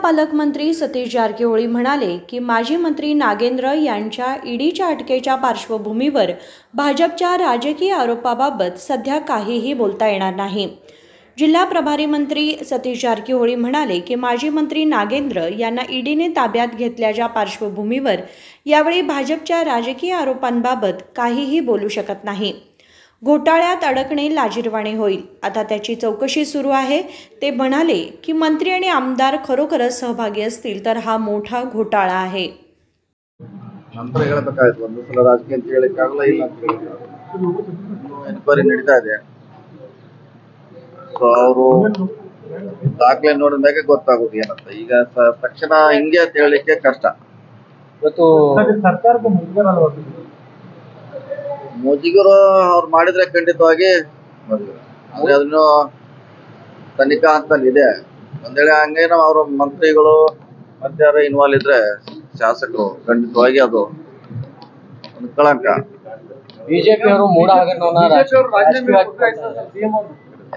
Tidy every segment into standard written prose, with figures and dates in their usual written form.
पालकमंत्री सतीश जारकिहोळी म्हणाले की माजी मंत्री नागेंद्र यांच्या ईडीच्या अटकेच्या पार्श्वभूमीवर भाजपच्या राजकीय आरोपाबाबत सध्या काहीही बोलता येणार नाही। जिल्हा प्रभारी मंत्री सतीश जारकिहोळी म्हणाले की माजी मंत्री नागेंद्र यांना ईडीने ताब्यात घेतल्याच्या पार्श्वभूमीवर यावेळी भाजपच्या राजकीय आरोपांबाबत काहीही बोलू शकत नाही। घोटाळ्यात अडकणे लाजिरवाणे होईल। आता त्याची चौकशी सुरू आहे। ते म्हणाले की मंत्री आणि आमदार खरोखरच सहभागी असतील तर हा मोठा घोटाळा आहे। ನಂತರ ಹೇಳಬೇಕಾಯ್ತು ಒಂದು ಸಲ ರಾಜಕೀಯ ಅಂತ ಹೇಳಿಕ್ಕಾಗಲ್ಲ ಇಲ್ಲ ಅಂತ ಹೇಳಿಕ್ಕಾಗಲ್ಲ ಎನ್ಕ್ವೈರಿ ನಡೀತಾ ಇದೆ ಸೊ ಅವರು ದಾಖಲೆ ನೋಡಿದ ಮೇಲೆ ಗೊತ್ತಾಗೋದು ಏನಂತ ಈಗ ತಕ್ಷಣ ಹಿಂಗೆ ಅಂತ ಹೇಳಲಿಕ್ಕೆ ಕಷ್ಟ ಇವತ್ತು ಸರ್ಕಾರದ ಮುಜುಗರ ಅವ್ರು ಮಾಡಿದ್ರೆ ಖಂಡಿತವಾಗಿ ಆದ್ರೆ ಅದನ್ನು ತನಿಖಾ ಹಂತದಲ್ಲಿ ಇದೆ ಒಂದ್ ವೇಳೆ ಹಂಗೇನೋ ಅವ್ರ ಮಂತ್ರಿಗಳು ಮತ್ತೆ ಯಾರು ಇನ್ವಾಲ್ವ್ ಇದ್ರೆ ಶಾಸಕರು ಖಂಡಿತವಾಗಿ ಅದು ಒಂದು ಕಳಂಕ ಬಿಜೆಪಿ ಅವರು ಮೂಡ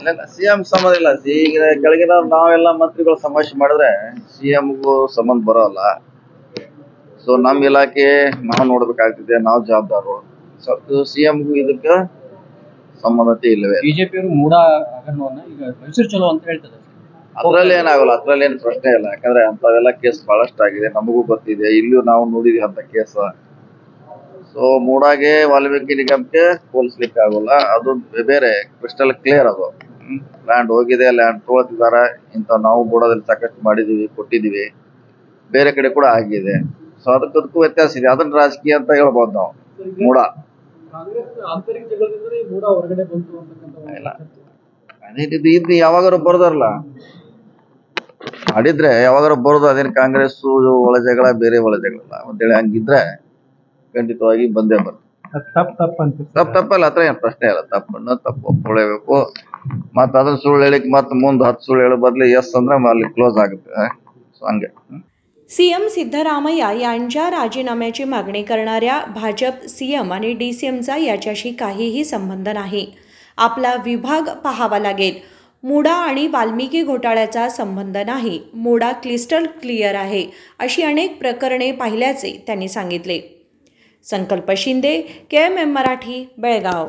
ಇಲ್ಲ ಸಿಎಂ ಸಂಬಂಧ ಇಲ್ಲ ಈಗ ಕೆಳಗಿನ ನಾವೆಲ್ಲ ಮಂತ್ರಿಗಳು ಸಮಸ್ಯೆ ಮಾಡಿದ್ರೆ ಸಿಎಂಗೂ ಸಂಬಂಧ ಬರೋಲ್ಲ ಸೊ ನಮ್ಮ ಇಲಾಖೆ ನಾವು ನೋಡ್ಬೇಕಾಗ್ತಿದೆ ನಾವು ಜವಾಬ್ದಾರರು ಸೊ ಸಿಎಂಗೂ ಇದಕ್ಕೆ ಸಂಬಂಧತೆ ಇಲ್ಲವೇ ಬಿಜೆಪಿ ಅವರು ಮೂಡ ಹಗರಣವನ್ನ ಈಗ ಮೈಸೂರು ಚಲೋ ಅಂತ ಹೇಳ್ತಾರೆ ಅದ್ರಲ್ಲಿ ಏನಾಗಲ್ಲ ಅದ್ರಲ್ಲಿ ಏನು ಪ್ರಶ್ನೆ ಇಲ್ಲ ಯಾಕಂದ್ರೆ ಅಂತವೆಲ್ಲ ಕೇಸ್ ಬಹಳಷ್ಟು ಆಗಿದೆ ನಮಗೂ ಗೊತ್ತಿದೆ ಇಲ್ಲೂ ನಾವು ನೋಡಿದ್ವಿ ಅಂತ ಕೇಸ್ ಸೊ ಮೂಡಾಗೆ ವಾಲ್ಮೀಕಿ ನಿಗಮಕ್ಕೆ ಹೋಲಿಸ್ಲಿಕ್ಕೆ ಆಗೋಲ್ಲ ಅದು ಬೇರೆ ಕ್ರಿಸ್ಟಲ್ ಕ್ಲಿಯರ್ ಅದು ಲ್ಯಾಂಡ್ ಹೋಗಿದೆ ಲ್ಯಾಂಡ್ ತಗೊಳ್ತಿದಾರ ಇಂತ ನಾವು ಮೂಡಾದಲ್ಲಿ ಸಾಕಷ್ಟು ಮಾಡಿದೀವಿ ಕೊಟ್ಟಿದೀವಿ ಬೇರೆ ಕಡೆ ಕೂಡ ಆಗಿದೆ ಸೊ ಅದಕ್ಕೂ ವ್ಯತ್ಯಾಸ ಇದೆ ಅದನ್ನ ರಾಜಕೀಯ ಅಂತ ಹೇಳ್ಬೋದು ನಾವು ಮೂಡ ಇಲ್ಲ ಇದು ಯಾವಾಗಾರು ಬರೋದಲ್ಲ ಮಾಡಿದ್ರೆ ಯಾವಾಗಾರು ಬರೋದು ಅದೇನು ಕಾಂಗ್ರೆಸ್ ಒಳ ಜಗಳ ಬೇರೆ ಒಳ ಜಗಳ ಅಂತೇಳಿ ಹಂಗಿದ್ರೆ ಖಂಡಿತವಾಗಿ ಬಂದೇ ಬರ್ತದೆ ತಪ್ಪಲ್ಲ ಹತ್ರ ಏನು ಪ್ರಶ್ನೆ ಇಲ್ಲ ತಪ್ಪನ್ನು ತಪ್ಪು ಒಪ್ಕೊಳ್ಳೇಬೇಕು ಮತ್ತೆ ಅದನ್ನ ಸುಳ್ಳು ಹೇಳಿಕ್ ಮತ್ತೆ ಮುಂದೆ 10 ಸುಳ್ಳು ಹೇಳೋ ಬದಲು ಎಸ್ ಅಂದ್ರೆ ಅಲ್ಲಿ ಕ್ಲೋಸ್ ಆಗುತ್ತೆ ಸೊ ಹಂಗೆ सीएम सिद्धरामय्या यांच्या राजीनाम्याची मागणी करणाऱ्या भाजप सीएम आणि डीसीएमचा याच्याशी काहीही संबंध नाही। आपला विभाग पाहावा लागेल। मूडा आणि वाल्मिकी घोटाळ्याचा संबंध नाही। मूडा क्रिस्टल क्लिअर आहे अशी अनेक प्रकरणे पाहिल्याचे त्यांनी सांगितले। संकल्प शिंदे, KMM मराठी, बेळगाव।